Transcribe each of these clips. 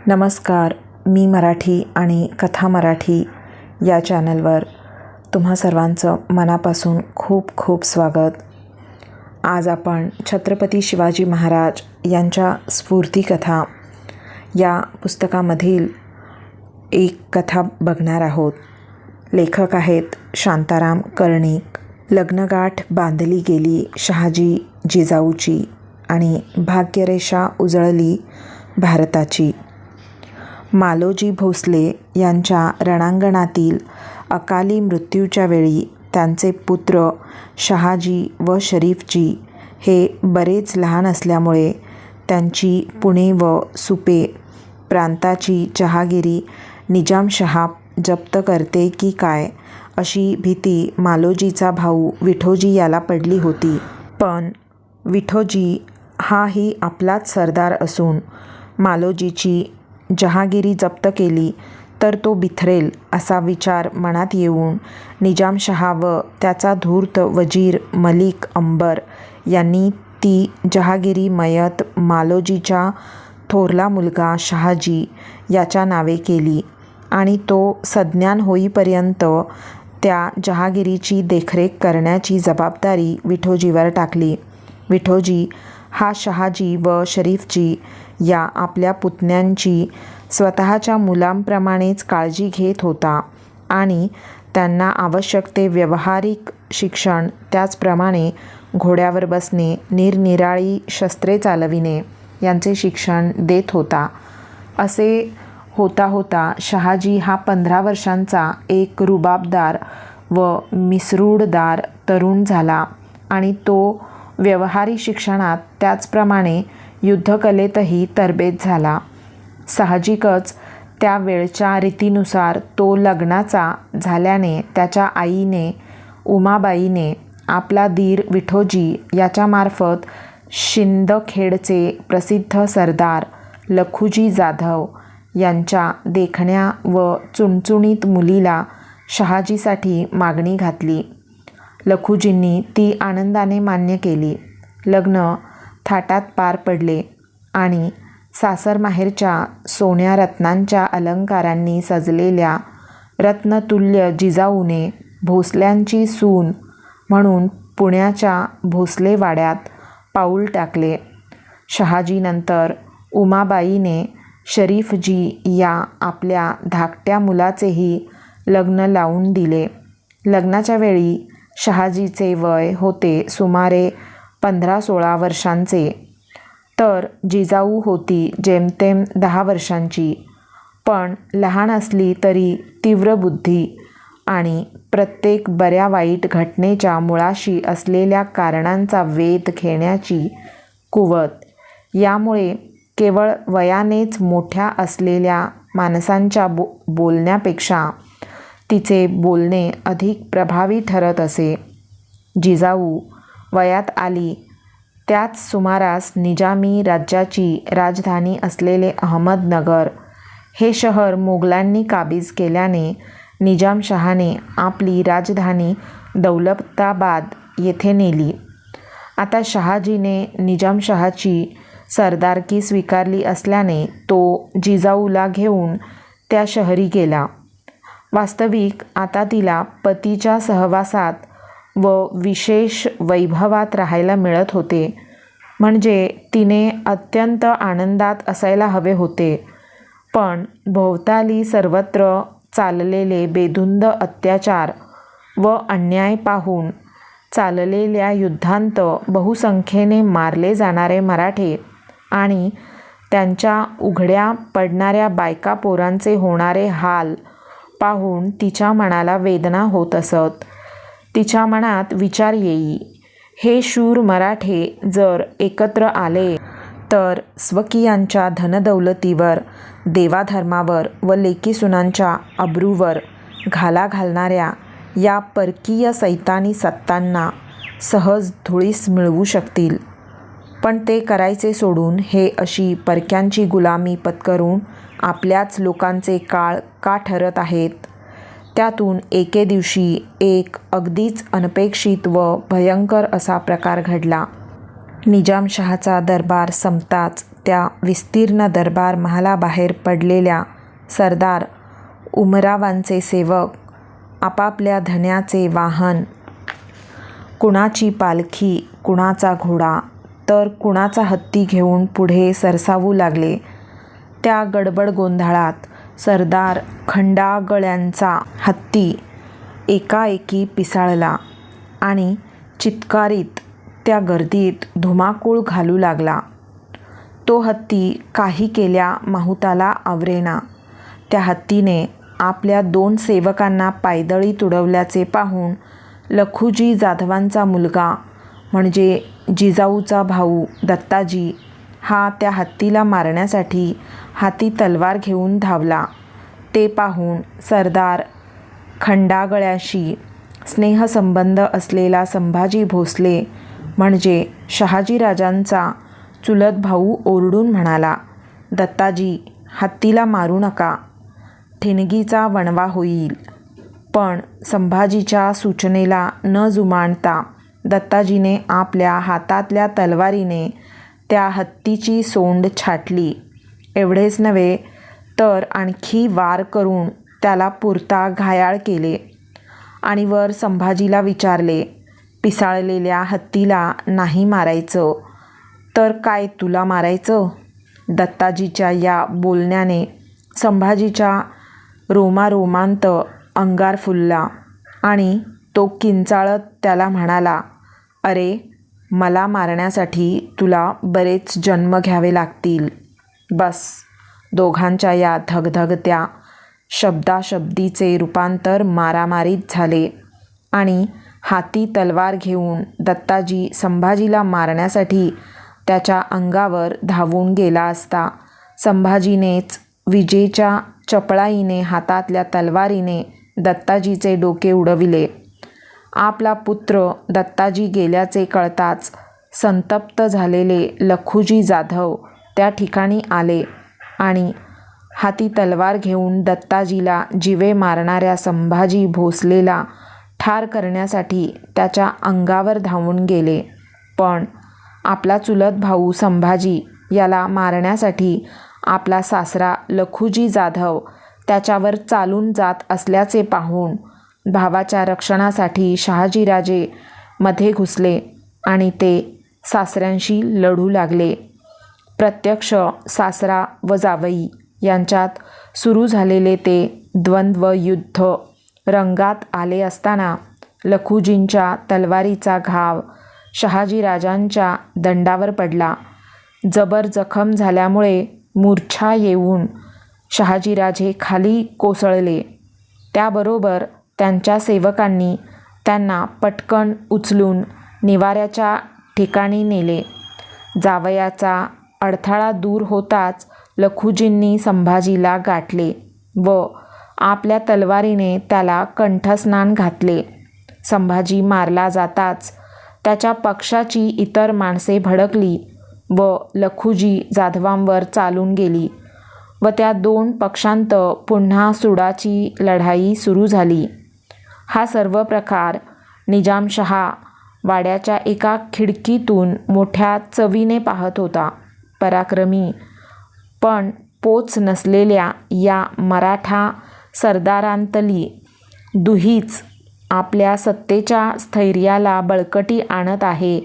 नमस्कार. मी मराठी आणि कथा मराठी या चॅनलवर तुम्हा सर्वांचं मनापासून खूप खूप स्वागत. आज आपण छत्रपती शिवाजी महाराज यांच्या स्फूर्तिकथा या पुस्तकामधील एक कथा बघणार आहोत. लेखक आहेत शांताराम कर्णिक. लग्नगाठ बांधली गेली शहाजी जिजाऊची आणि भाग्यरेषा उजळली भारताची. मालोजी भोसले यांच्या रणांगणातील अकाली मृत्यूच्या वेळी त्यांचे पुत्र शहाजी व शरीफजी हे बरेच लहान असल्यामुळे त्यांची पुणे व सुपे प्रांताची जहागिरी निजामशहा जप्त करते की काय अशी भीती मालोजीचा भाऊ विठोजी याला पडली होती. पण विठोजी हाही आपलाच सरदार असून मालोजीची जहागिरी जप्त केली तर तो बिथरेल असा विचार मनात येऊन निजामशहा व त्याचा धूर्त वजीर मलिक अंबर यांनी ती जहागिरी मयत मालोजीच्या थोरला मुलगा शहाजी याच्या नावे केली आणि तो सज्ञान होईपर्यंत त्या जहागिरीची देखरेख करण्याची जबाबदारी विठोजीवर टाकली. विठोजी हा शहाजी व शरीफजी या आपल्या पुतण्यांची स्वतःच्या मुलांप्रमाणेच काळजी घेत होता आणि त्यांना आवश्यक ते व्यावहारिक शिक्षण, त्याचप्रमाणे घोड्यावर बसणे, निरनिराळी शस्त्रे चालविणे यांचे शिक्षण देत होता. असे होता होता शहाजी हा 15 वर्षांचा एक रुबाबदार व मिसरूडदार तरुण झाला आणि तो व्यवहारी शिक्षणात त्याचप्रमाणे युद्धकलेतही तरबेज झाला. साहजिकच त्या वेळच्या रीतीनुसार तो लग्नाचा झाल्याने त्याच्या आईने उमाबाईने आपला दीर विठोजी याच्यामार्फत शिंदखेडचे प्रसिद्ध सरदार लखुजी जाधव यांच्या देखण्या व चुणचुणीत मुलीला शहाजीसाठी मागणी घातली. लखुजींनी ती आनंदाने मान्य केली. लग्न थाटात पार पडले आणि सासरमाहेरच्या सोन्या रत्नांच्या अलंकारांनी सजलेल्या रत्नतुल्य जिजाऊने भोसल्यांची सून म्हणून पुण्याच्या भोसले वाड्यात पाऊल टाकले. शहाजीनंतर उमाबाईने शरीफजी या आपल्या धाकट्या मुलाचेही लग्न लावून दिले. लग्नाच्या वेळी शहाजीचे वय होते सुमारे 15-16 वर्षांचे, तर जिजाऊ होती जेमतेम 10 वर्षांची. पण लहान असली तरी तीव्र बुद्धी आणि प्रत्येक बऱ्या वाईट घटनेच्या मुळाशी असलेल्या कारणांचा वेध घेण्याची कुवत, यामुळे केवळ वयानेच मोठ्या असलेल्या माणसांच्या बोलण्यापेक्षा तिचे बोलणे अधिक प्रभावी ठरत असे. जिजाऊ वयात आली त्याच सुमारास निजामी राज्याची राजधानी असलेले अहमदनगर हे शहर मोगलांनी काबीज केल्याने निजामशहाने आपली राजधानी दौलताबाद येथे नेली. आता शहाजीने निजामशहाची सरदारकी स्वीकारली असल्याने तो जिजाऊला घेऊन त्या शहरी गेला. वास्तविक आता तिला पतीच्या सहवासात व विशेष वैभवात राहायला मिळत होते, म्हणजे तिने अत्यंत आनंदात असायला हवे होते. पण भोवताली सर्वत्र चाललेले बेधुंद अत्याचार व अन्याय पाहून, चाललेल्या युद्धांत बहुसंख्येने मारले जाणारे मराठे आणि त्यांच्या उघड्या पडणाऱ्या बायका पोरांचे होणारे हाल पाहून तिच्या मनाला वेदना होत असत. तिच्या मनात विचार येई, हे शूर मराठे जर एकत्र आले तर स्वकीयांच्या धनदौलतीवर, देवाधर्मावर व लेकीसुनांच्या अब्रूवर घाला घालणाऱ्या या परकीय सैतानी सत्तांना सहज धुळीस मिळवू शकतील. पण ते करायचे सोडून हे अशी परक्यांची गुलामी पत्करून आपल्याच लोकांचे काळ का ठरत आहेत. त्यातून एके दिवशी एक अगदीच अनपेक्षित व भयंकर असा प्रकार घडला. निजामशहाचा दरबार संपताच त्या विस्तीर्ण दरबार महालाबाहेर पडलेल्या सरदार उमरावांचे सेवक आपापल्या धन्याचे वाहन, कुणाची पालखी, कुणाचा घोडा तर कुणाचा हत्ती घेऊन पुढे सरसावू लागले. त्या गडबड गोंधळात सरदार खंडागळ्यांचा हत्ती एकाएकी पिसाळला आणि चित्कारीत त्या गर्दीत धुमाकूळ घालू लागला. तो हत्ती काही केल्या माहुताला आवरेना. त्या हत्तीने आपल्या 2 सेवकांना पायदळी तुडवल्याचे पाहून लखुजी जाधवांचा मुलगा म्हणजे जिजाऊचा भाऊ दत्ताजी हा त्या हत्तीला मारण्यासाठी हाती तलवार घेऊन धावला. ते पाहून सरदार खंडागळ्याशी स्नेहसंबंध असलेला संभाजी भोसले म्हणजे शहाजीराजांचा चुलत भाऊ ओरडून म्हणाला, दत्ताजी, हत्तीला मारू नका, ठिणगीचा वणवा होईल. पण संभाजीच्या सूचनेला न जुमानता दत्ताजीने आपल्या हातातल्या तलवारीने त्या हत्तीची सोंड छाटली. एवढेच नव्हे तर आणखी वार करून त्याला पुरता घायाळ केले आणि वर संभाजीला विचारले, पिसाळलेल्या हत्तीला नाही मारायचं तर काय तुला मारायचं? दत्ताजीच्या या बोलण्याने संभाजीच्या रोमारोमांत अंगार फुलला आणि तो किंचाळत त्याला म्हणाला, अरे, मला मारण्यासाठी तुला बरेच जन्म घ्यावे लागतील. बस. दोघांच्या या धगधगत्या शब्दाशब्दीचे रूपांतर मारामारीत झाले आणि हाती तलवार घेऊन दत्ताजी संभाजीला मारण्यासाठी त्याच्या अंगावर धावून गेला असता संभाजीनेच विजेच्या चपळाईने हातातल्या तलवारीने दत्ताजीचे डोके उडविले. आपला पुत्र दत्ताजी गेल्याचे कळताच संतप्त झालेले लखुजी जाधव त्या ठिकाणी आले आणि हाती तलवार घेऊन दत्ताजीला जीवे मारणाऱ्या संभाजी भोसलेला ठार करण्यासाठी त्याच्या अंगावर धावून गेले. पण आपला चुलत भाऊ संभाजी याला मारण्यासाठी आपला सासरा लखुजी जाधव त्याच्यावर चालून जात असल्याचे पाहून भावाच्या रक्षणासाठी शहाजीराजे मध्ये घुसले आणि ते सासऱ्यांशी लढू लागले. प्रत्यक्ष सासरा व जावई यांच्यात सुरू झालेले ते द्वंद्व युद्ध रंगात आले असताना लखुजींच्या तलवारीचा घाव शहाजीराजांच्या दंडावर पडला. जबर जखम झाल्यामुळे मूर्छा येऊन शहाजीराजे खाली कोसळले. त्याबरोबर त्यांच्या सेवकांनी त्यांना पटकन उचलून निवाऱ्याच्या ठिकाणी नेले. जावयाचा अडथळा दूर होताच लखुजींनी संभाजीला गाठले व आपल्या तलवारीने त्याला कंठस्नान घातले. संभाजी मारला जाताच त्याच्या पक्षाची इतर माणसे भडकली व लखुजी जाधवांवर चालून गेली व त्या 2 पक्षांत पुन्हा सुडाची लढाई सुरू झाली. हा सर्व प्रकार निजामशहा वाड्याच्या एका खिडकीतून मोठ्या चवीने पाहत होता. पराक्रमी पण पोच नसलेल्या या मराठा सरदारांतली दुहीच आपल्या सत्तेच्या स्थैर्याला बळकटी आणत आहे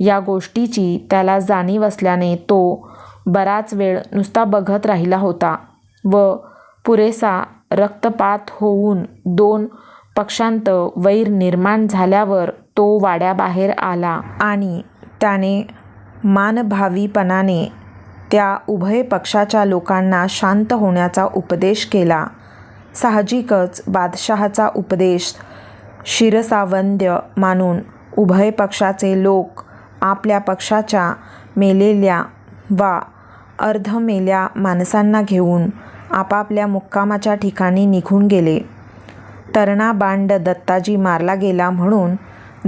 या गोष्टीची त्याला जाणीव असल्याने तो बराच वेळ नुसता बघत राहिला होता व पुरेसा रक्तपात होऊन 2 पक्षांत वैर निर्माण झाल्यावर तो वाड्याबाहेर आला आणि त्याने मानभावीपणाने त्या उभय पक्षाच्या लोकांना शांत होण्याचा उपदेश केला. साहजिकच बादशहाचा उपदेश शिरसावंद्य मानून उभय पक्षाचे लोक आपल्या पक्षाच्या मेलेल्या वा अर्धमेल्या माणसांना घेऊन आपापल्या मुक्कामाच्या ठिकाणी निघून गेले. तरणा-बांड दत्ताजी मारला गेला म्हणून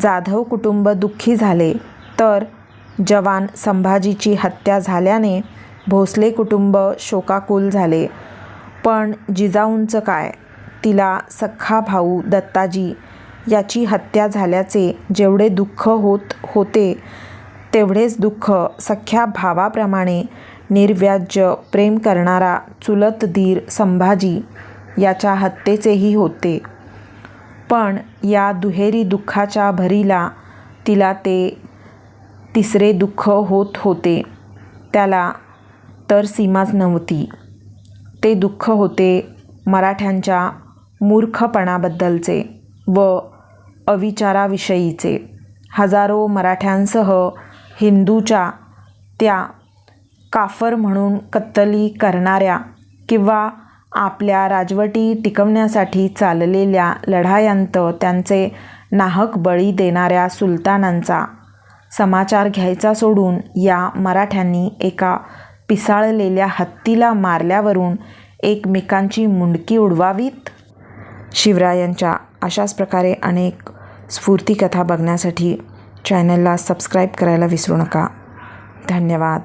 जाधव कुटुंब दुःखी झाले, तर जवान संभाजीची हत्या झाल्याने भोसले कुटुंब शोकाकुल झाले. पण जिजाऊंचं काय? तिला सख्खा भाऊ दत्ताजी याची हत्या झाल्याचे जेवढे दुःख होत होते तेवढेच दुःख सख्ख्या भावाप्रमाणे निर्व्याज्य प्रेम करणारा चुलत दीर संभाजी याच्या हत्येचेही होते. पण या दुहेरी दुःखाच्या भरीला तिला ते तिसरे दुःख होत होते. त्याला तर सीमाच नव्हती. ते दुःख होते मराठ्यांच्या मूर्खपणाबद्दलचे व अविचाराविषयीचे. हजारो मराठ्यांसह हिंदूच्या त्या काफर म्हणून कत्तली करणाऱ्या किंवा आपल्या राजवटी टिकवण्यासाठी चाललेल्या लढायांत त्यांचे नाहक बळी देणाऱ्या सुलतानांचा समाचार घ्यायचा सोडून या मराठ्यांनी एका पिसाळलेल्या हत्तीला मारल्यावरून एकमेकांची मुंडकी उडवावीत. शिवरायांच्या अशाच प्रकारे अनेक स्फूर्तिकथा बघण्यासाठी चॅनलला सबस्क्राईब करायला विसरू नका. धन्यवाद.